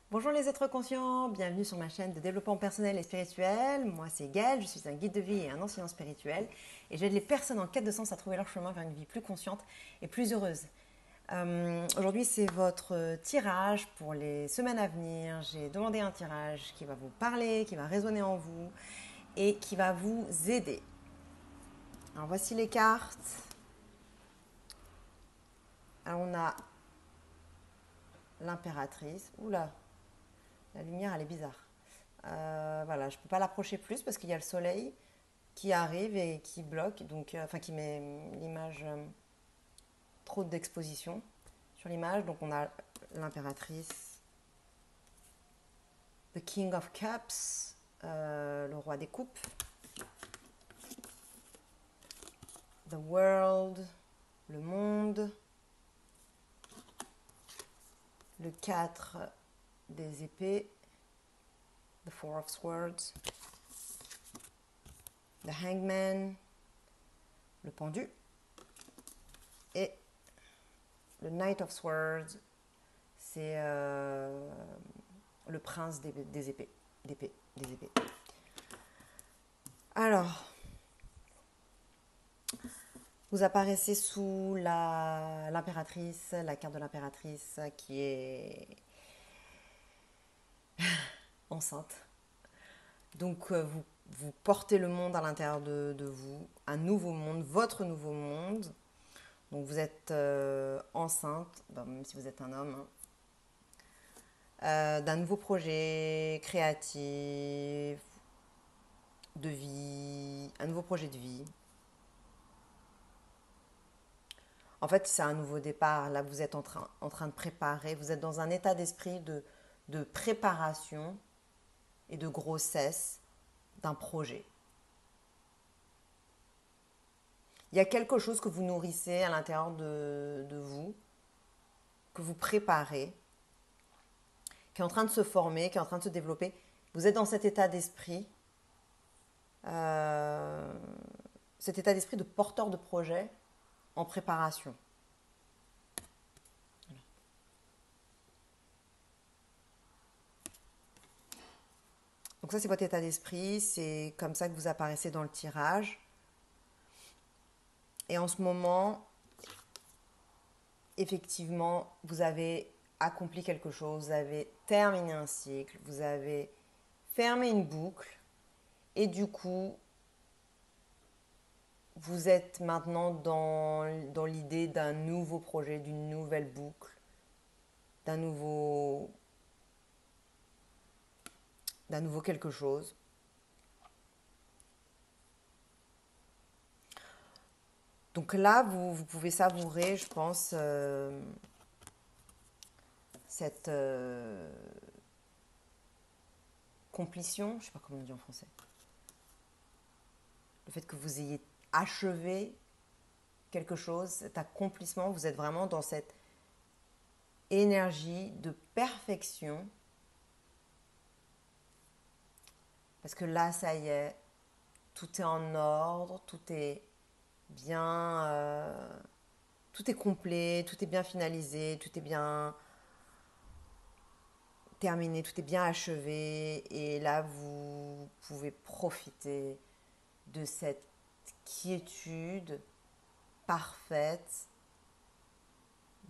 Bonjour les êtres conscients, bienvenue sur ma chaîne de développement personnel et spirituel. Moi c'est Gaëlle, je suis un guide de vie et un enseignant spirituel et j'aide les personnes en quête de sens à trouver leur chemin vers une vie plus consciente et plus heureuse. Aujourd'hui c'est votre tirage pour les semaines à venir. J'ai demandé un tirage qui va vous parler, qui va résonner en vous et qui va vous aider. Alors voici les cartes. Alors on a l'impératrice. Oula, la lumière elle est bizarre. Voilà, je ne peux pas l'approcher plus parce qu'il y a le soleil qui arrive et qui bloque, donc, enfin qui met l'image, trop d'exposition sur l'image. Donc on a l'impératrice, the King of Cups, le roi des coupes, the world, le monde, le 4 des épées, the Four of Swords, the Hangman, le pendu, et le Knight of Swords, c'est le prince des épées, des épées. Alors, vous apparaissez sous l'impératrice, la carte de l'impératrice qui est enceinte. Donc, vous portez le monde à l'intérieur de vous, un nouveau monde, votre nouveau monde. Donc, vous êtes enceinte, même si vous êtes un homme, hein, d'un nouveau projet créatif, de vie, un nouveau projet de vie. En fait, c'est un nouveau départ. Là, vous êtes en train de préparer, vous êtes dans un état d'esprit de préparation et de grossesse d'un projet. Il y a quelque chose que vous nourrissez à l'intérieur de vous, que vous préparez, qui est en train de se former, qui est en train de se développer. Vous êtes dans euh, cet état d'esprit de porteur de projet en préparation. Donc ça, c'est votre état d'esprit, c'est comme ça que vous apparaissez dans le tirage. Et en ce moment, effectivement, vous avez accompli quelque chose, vous avez terminé un cycle, vous avez fermé une boucle, et du coup, vous êtes maintenant dans l'idée d'un nouveau projet, d'une nouvelle boucle, d'un nouveau, d'un nouveau quelque chose. Donc là, vous pouvez savourer, je pense, cette complétion, je ne sais pas comment on dit en français, le fait que vous ayez achevé quelque chose, cet accomplissement, vous êtes vraiment dans cette énergie de perfection. Parce que là, ça y est, tout est en ordre, tout est bien, tout est complet, tout est bien finalisé, tout est bien terminé, tout est bien achevé. Et là, vous pouvez profiter de cette quiétude parfaite,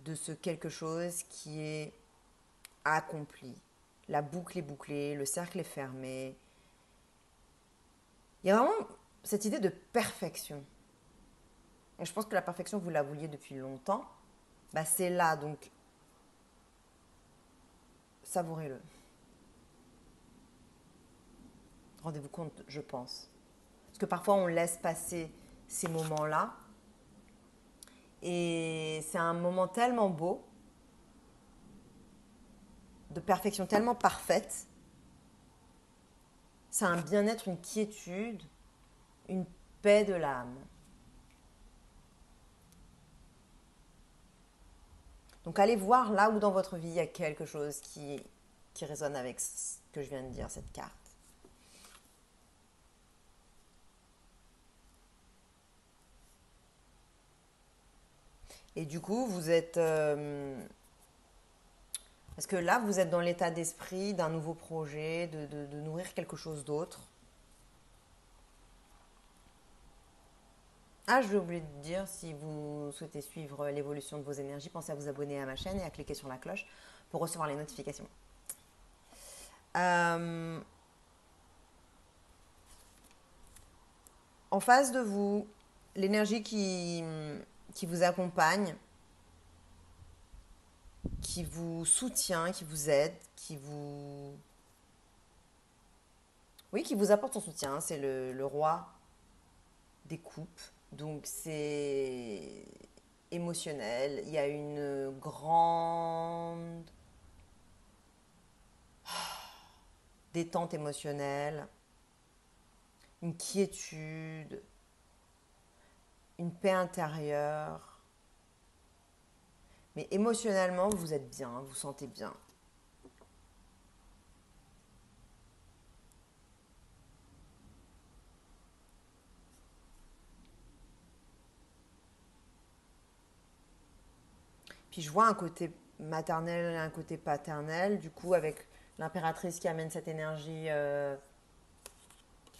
de ce quelque chose qui est accompli. La boucle est bouclée, le cercle est fermé. Il y a vraiment cette idée de perfection. Et je pense que la perfection, vous la vouliez depuis longtemps. Bah, c'est là, donc savourez-le. Rendez-vous compte, je pense. Parce que parfois, on laisse passer ces moments-là. Et c'est un moment tellement beau, de perfection tellement parfaite. C'est un bien-être, une quiétude, une paix de l'âme. Donc allez voir là où dans votre vie il y a quelque chose qui résonne avec ce que je viens de dire, cette carte. Et du coup, vous êtes Parce que là, vous êtes dans l'état d'esprit d'un nouveau projet, de nourrir quelque chose d'autre. Ah, je vais oublier de dire, si vous souhaitez suivre l'évolution de vos énergies, pensez à vous abonner à ma chaîne et à cliquer sur la cloche pour recevoir les notifications. Euh, En face de vous, l'énergie qui vous accompagne, qui vous soutient, qui vous aide, oui, qui vous apporte son soutien, c'est le roi des coupes. Donc c'est émotionnel. Il y a une grande détente émotionnelle, une quiétude, une paix intérieure. Mais émotionnellement, vous êtes bien, vous vous sentez bien. Puis je vois un côté maternel et un côté paternel, du coup, avec l'impératrice qui amène cette énergie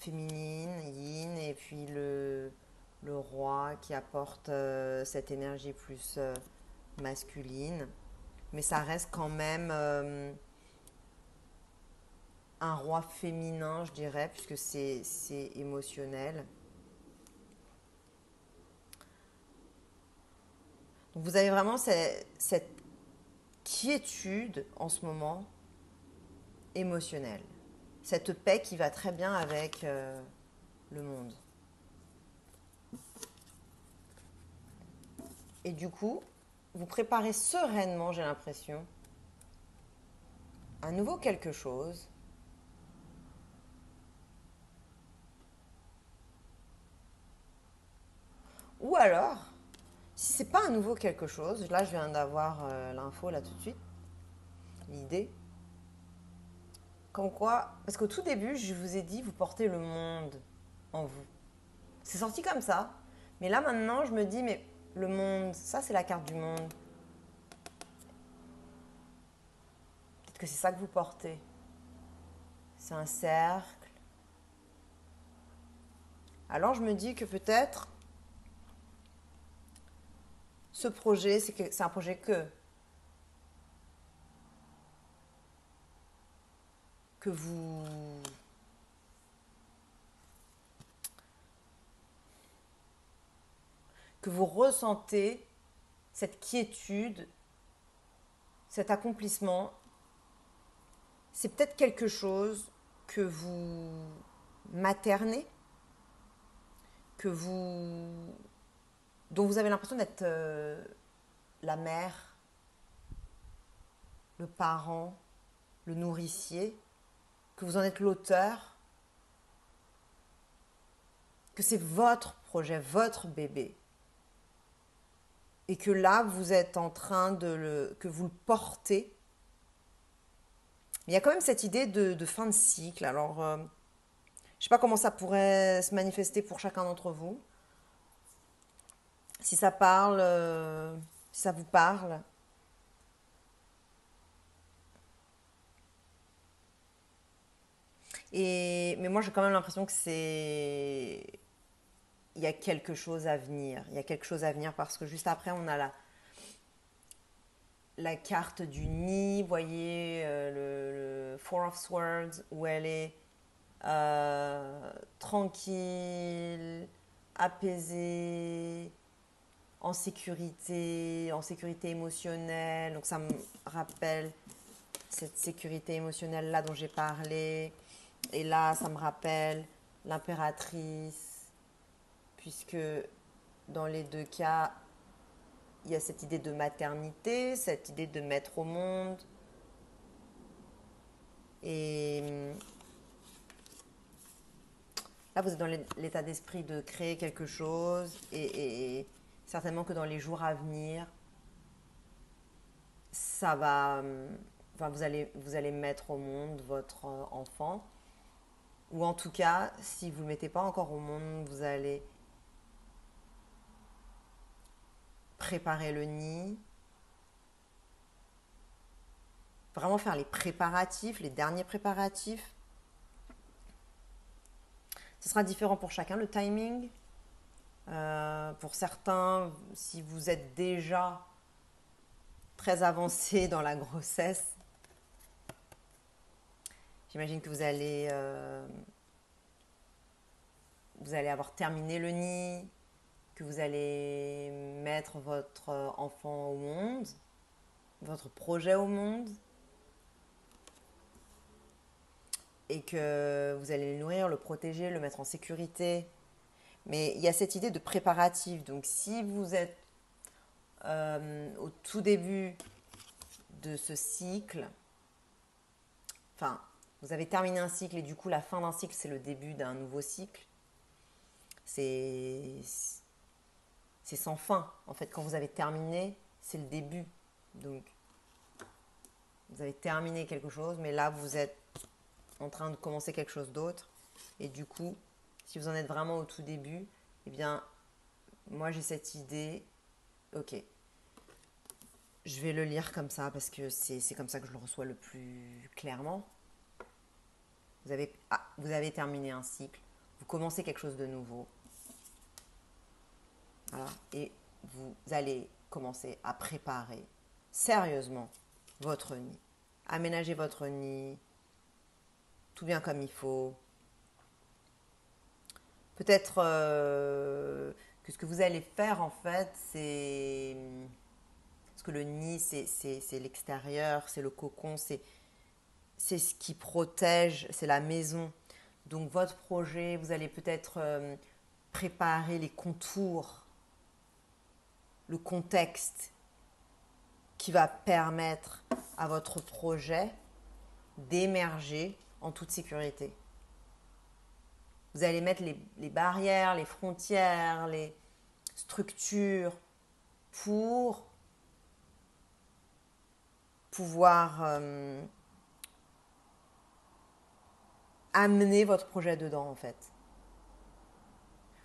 féminine, yin, et puis le roi qui apporte cette énergie plus masculine. Mais ça reste quand même un roi féminin, je dirais, puisque c'est émotionnel. Donc vous avez vraiment cette quiétude en ce moment émotionnelle. Cette paix qui va très bien avec le monde. Et du coup, vous préparez sereinement, j'ai l'impression, un nouveau quelque chose. Ou alors, si c'est pas un nouveau quelque chose, là je viens d'avoir l'info là tout de suite, l'idée. Comme quoi, parce qu'au tout début, je vous ai dit, vous portez le monde en vous. C'est sorti comme ça. Mais là maintenant, je me dis, mais le monde, ça c'est la carte du monde. Peut-être que c'est ça que vous portez. C'est un cercle. Alors je me dis que peut-être ce projet, c'est un projet que vous ressentez cette quiétude, cet accomplissement. C'est peut-être quelque chose que vous maternez, que vous, dont vous avez l'impression d'être la mère, le parent, le nourricier, que vous en êtes l'auteur, que c'est votre projet, votre bébé. Et que là, vous êtes en train que vous le portez. Mais il y a quand même cette idée de fin de cycle. Alors, je ne sais pas comment ça pourrait se manifester pour chacun d'entre vous. Si ça parle, si ça vous parle. Mais moi, j'ai quand même l'impression que il y a quelque chose à venir. Il y a quelque chose à venir parce que juste après, on a la carte du nid, vous voyez, le Four of Swords, où elle est tranquille, apaisée, en sécurité émotionnelle. Donc ça me rappelle cette sécurité émotionnelle là dont j'ai parlé. Et là, ça me rappelle l'impératrice, puisque dans les deux cas, il y a cette idée de maternité, cette idée de mettre au monde. Et là, vous êtes dans l'état d'esprit de créer quelque chose et certainement que dans les jours à venir, ça va, enfin, vous allez mettre au monde votre enfant. Ou en tout cas, si vous ne le mettez pas encore au monde, vous allez préparer le nid. vraiment faire les préparatifs, les derniers préparatifs. Ce sera différent pour chacun, le timing. Pour certains, si vous êtes déjà très avancé dans la grossesse, j'imagine que vous allez avoir terminé le nid, que vous allez mettre votre enfant au monde, votre projet au monde, et que vous allez le nourrir, le protéger, le mettre en sécurité. Mais il y a cette idée de préparatif. Donc si vous êtes au tout début de ce cycle, enfin, vous avez terminé un cycle et du coup la fin d'un cycle, c'est le début d'un nouveau cycle. C'est sans fin. En fait, quand vous avez terminé, c'est le début. Donc, vous avez terminé quelque chose, mais là, vous êtes en train de commencer quelque chose d'autre. Et du coup, si vous en êtes vraiment au tout début, eh bien, moi, j'ai cette idée, ok, je vais le lire comme ça parce que c'est comme ça que je le reçois le plus clairement. Vous avez terminé un cycle, vous commencez quelque chose de nouveau. Voilà, et vous allez commencer à préparer sérieusement votre nid. Aménagez votre nid, tout bien comme il faut. Peut-être que ce que vous allez faire en fait, c'est... Parce que le nid, c'est l'extérieur, c'est le cocon, c'est ce qui protège, c'est la maison. Donc votre projet, vous allez peut-être préparer les contours, le contexte qui va permettre à votre projet d'émerger en toute sécurité. Vous allez mettre les barrières, les frontières, les structures pour pouvoir amener votre projet dedans en fait.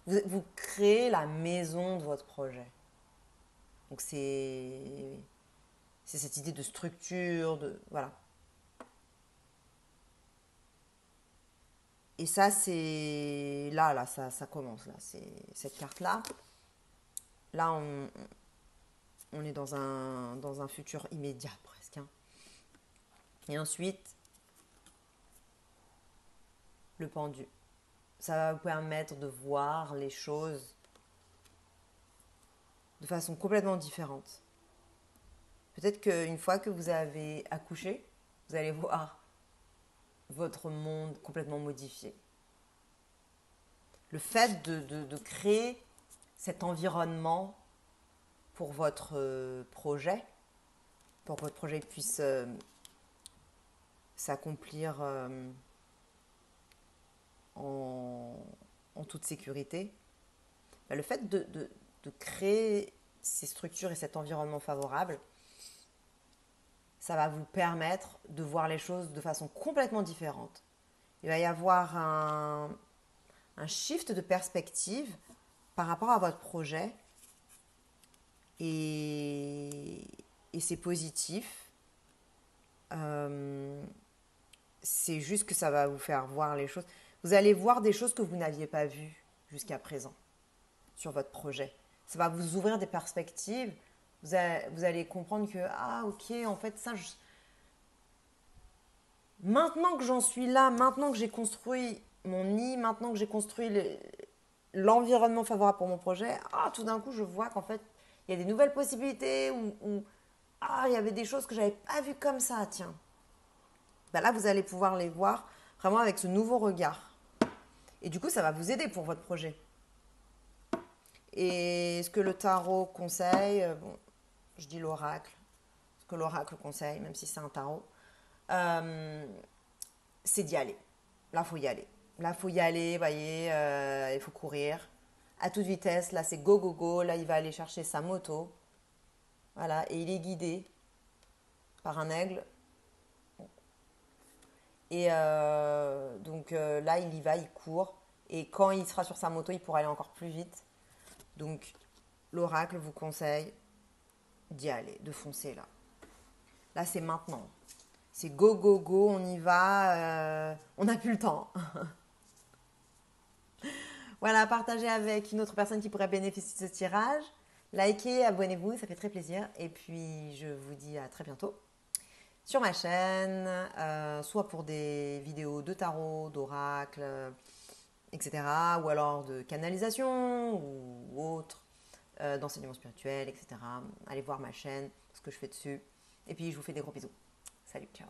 Vous créez la maison de votre projet. Donc c'est cette idée de structure, voilà. Et ça, c'est là, ça commence là. C'est cette carte-là. Là, on est dans un futur immédiat presque. Hein. Et ensuite, le pendu. Ça va vous permettre de voir les choses de façon complètement différente. Peut-être qu'une fois que vous avez accouché, vous allez voir votre monde complètement modifié. Le fait de créer cet environnement pour votre projet, pour que votre projet puisse s'accomplir en toute sécurité, le fait de créer ces structures et cet environnement favorable, ça va vous permettre de voir les choses de façon complètement différente. Il va y avoir un shift de perspective par rapport à votre projet et c'est positif. C'est juste que ça va vous faire voir les choses. Vous allez voir des choses que vous n'aviez pas vues jusqu'à présent sur votre projet. Ça va vous ouvrir des perspectives. Vous allez comprendre que, ah ok, en fait, ça, maintenant que j'en suis là, maintenant que j'ai construit mon nid, maintenant que j'ai construit l'environnement favorable pour mon projet, tout d'un coup, je vois qu'en fait, il y a des nouvelles possibilités ou il y avait des choses que je n'avais pas vues comme ça, tiens. Ben là, vous allez pouvoir les voir vraiment avec ce nouveau regard. Et du coup, ça va vous aider pour votre projet. Et ce que le tarot conseille, je dis l'oracle, ce que l'oracle conseille, même si c'est un tarot, c'est d'y aller. Là, il faut y aller. Là, il faut y aller, vous voyez, il faut courir à toute vitesse. Là, c'est go, go, go. Là, il va aller chercher sa moto. Voilà, et il est guidé par un aigle. Et donc là, il y va, il court. Et quand il sera sur sa moto, il pourra aller encore plus vite. Donc, l'oracle vous conseille d'y aller, de foncer là. Là, c'est maintenant. c'est go, go, go, on y va, on n'a plus le temps. Voilà, partagez avec une autre personne qui pourrait bénéficier de ce tirage. Likez, abonnez-vous, ça fait très plaisir. Et puis, je vous dis à très bientôt sur ma chaîne, soit pour des vidéos de tarot, d'oracle, etc. Ou alors de canalisation ou autre, d'enseignement spirituel, etc. Allez voir ma chaîne, ce que je fais dessus. Et puis, je vous fais des gros bisous. Salut, ciao.